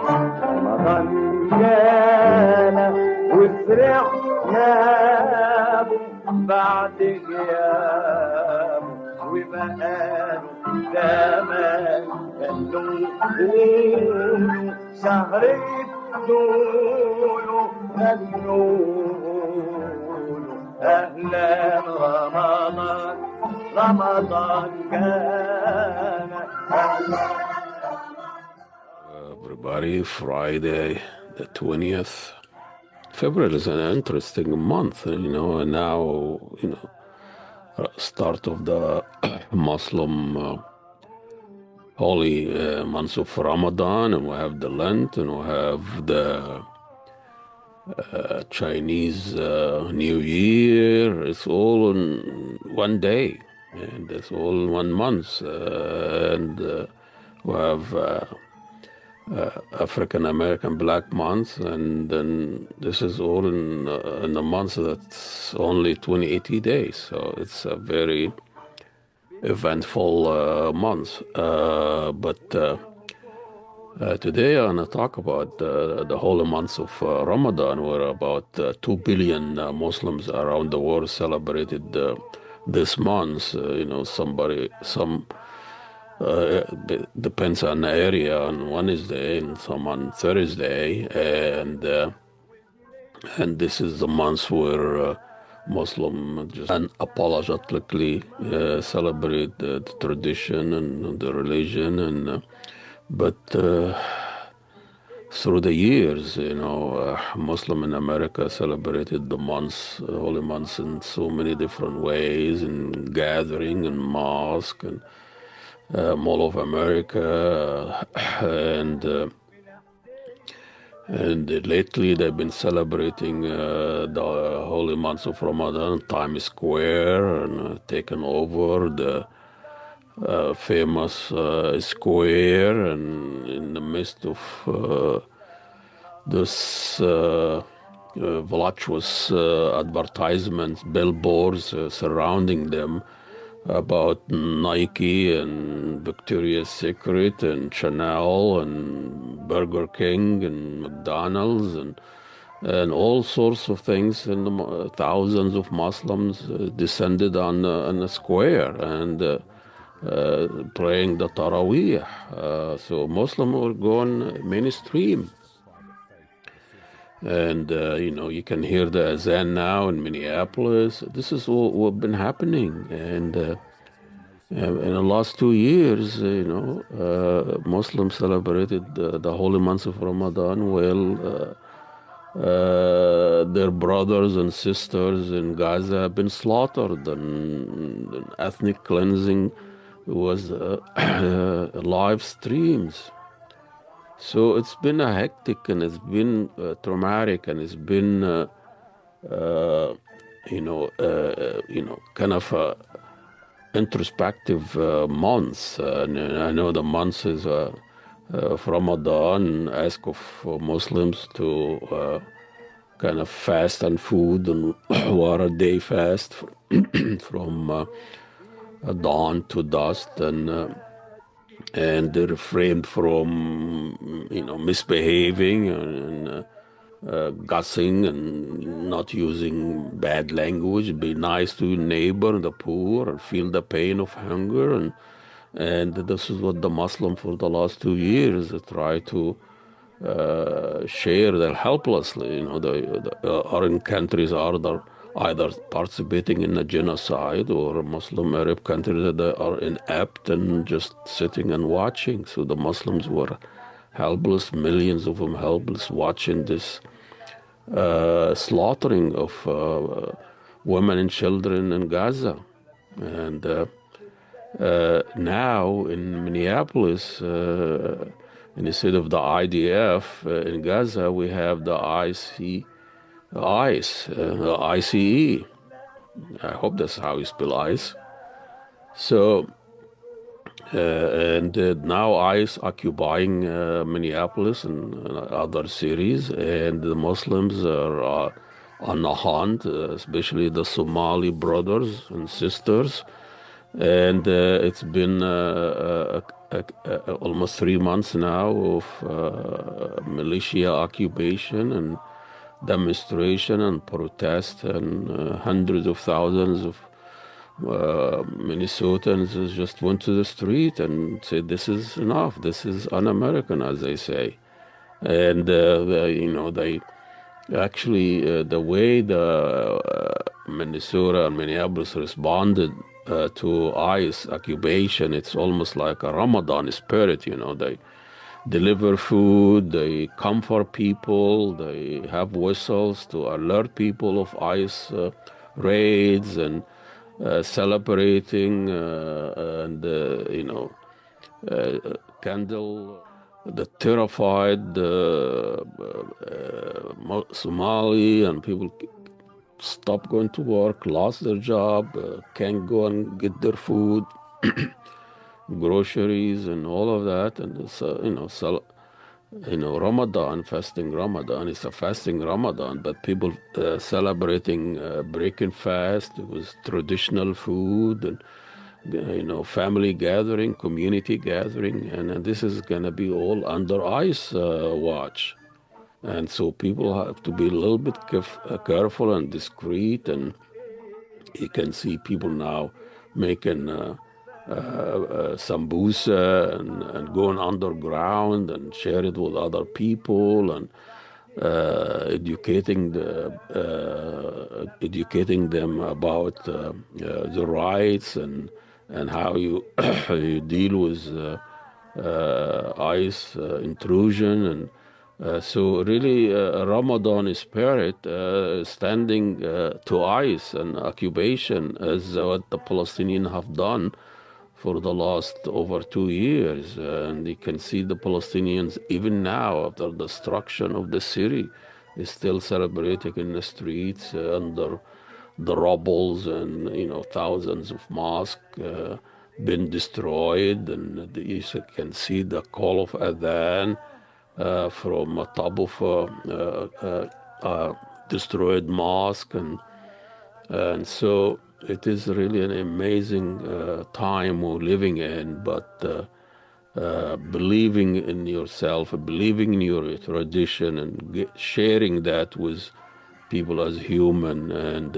رمضان جانا وفرحنا بعد غيابه وبقاله زمان كانوا يقولوا شهر الدول غنوا أهلا رمضان رمضان كان أهلا. Everybody, Friday, the 20th. February is an interesting month, and now, start of the Muslim holy months of Ramadan, and we have the Lent, and we have the Chinese New Year. It's all in one day, and it's all 1 month. And we have African American Black Month, and then this is all in a month that's only 80 days. So it's a very eventful month. But today I'm going to talk about the whole month of Ramadan, where about 2 billion Muslims around the world celebrated this month. Some depends on the area, on Wednesday and some on Thursday, and this is the month where Muslim just unapologetically celebrate the tradition and the religion, but through the years, Muslim in America celebrated the months, holy months, in so many different ways, in gathering and mosque and Mall of America, and lately they've been celebrating the holy months of Ramadan, Times Square, and taken over the famous square, and in the midst of this voluptuous advertisements, billboards surrounding them about Nike and Victoria's Secret and Chanel and Burger King and McDonald's and all sorts of things, and thousands of Muslims descended on the square and praying the Taraweeh. So Muslims were going mainstream. And, you can hear the azan now in Minneapolis. This is what's been happening. And in the last 2 years, Muslims celebrated the holy months of Ramadan. Well, their brothers and sisters in Gaza have been slaughtered, and ethnic cleansing was live streams. So it's been a hectic, and it's been traumatic, and it's been, kind of a introspective months. And I know the months is of Ramadan, ask of Muslims to kind of fast on food and water day fast from dawn to dusk, and they refrained from misbehaving and gussing and not using bad language. Be nice to your neighbor, the poor, and feel the pain of hunger. And this is what the Muslim for the last 2 years try to share. They're helplessly. The Arab countries are either participating in a genocide, or Muslim Arab countries that are inept and just sitting and watching. So the Muslims were helpless, millions of them helpless, watching this slaughtering of women and children in Gaza. And now in Minneapolis, instead of the IDF in Gaza, we have the ICE. I hope that's how you spell ICE. So, and now ICE occupying Minneapolis and other cities, and the Muslims are on the hunt, especially the Somali brothers and sisters. And it's been a almost 3 months now of militia occupation and demonstration and protest, and hundreds of thousands of Minnesotans just went to the street and said, "This is enough. This is un-American," as they say. And they actually the way the Minnesota and Minneapolis responded to ICE occupation, it's almost like a Ramadan spirit. They deliver food, they comfort people, they have whistles to alert people of ICE raids, and celebrating and candle the terrified Somali, and people stop going to work, lost their job, can't go and get their food, groceries, and all of that. And it's Ramadan, fasting Ramadan. It's a fasting Ramadan, but people celebrating breaking fast with traditional food, and family gathering, community gathering, and this is going to be all under ICE watch. And so people have to be a little bit careful and discreet. And you can see people now making sambusa and going underground and share it with other people, and educating them about the rights and how you you deal with ICE intrusion. And so really Ramadan spirit standing to ICE and occupation, as what the Palestinians have done for the last over 2 years. And you can see the Palestinians, even now, after the destruction of the city, is still celebrating in the streets under the rubbles, and thousands of mosques been destroyed, and you can see the call of adhan from a top of a destroyed mosque, and so it is really an amazing time we're living in. But believing in yourself, believing in your tradition, and sharing that with people as human, and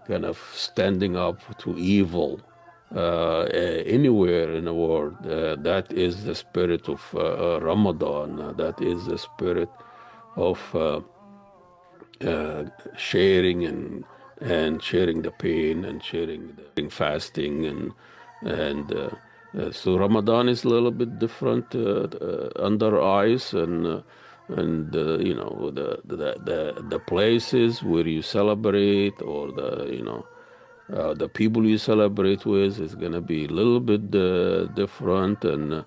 kind of standing up to evil anywhere in the world. That is the spirit of Ramadan. That is the spirit of sharing and sharing the pain, and sharing the fasting, and so Ramadan is a little bit different under ICE, and the places where you celebrate, or the people you celebrate with is going to be a little bit different, and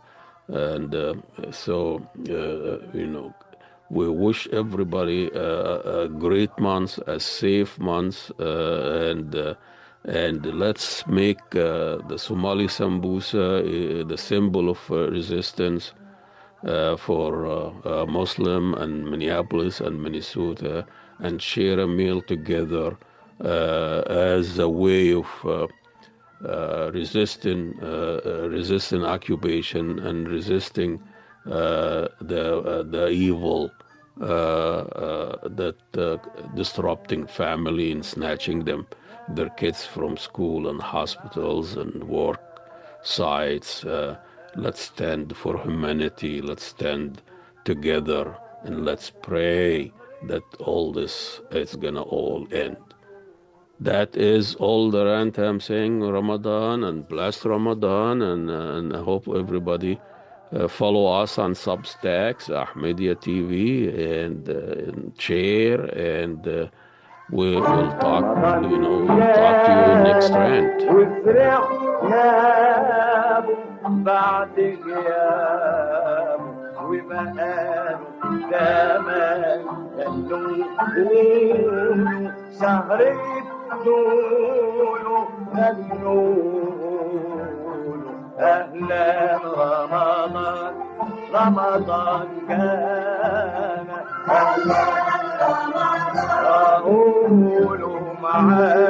so we wish everybody a great month, a safe month, and let's make the Somali sambusa the symbol of resistance for Muslim and Minneapolis and Minnesota, and share a meal together as a way of resisting occupation, and resisting the evil that disrupting family and snatching their kids from school and hospitals and work sites. Let's stand for humanity. Let's stand together, and let's pray that all this is gonna all end. That is all the rant I'm saying. Ramadan, and blessed Ramadan, and I hope everybody follow us on Substacks, Ahmedia TV, and share, and we'll talk. We'll talk to you next rant. بعد غيابه وبقاله زمان يقولوا شهر بدوله غنوله أهلا رمضان رمضان كان أهلا رمضان قولوا معانا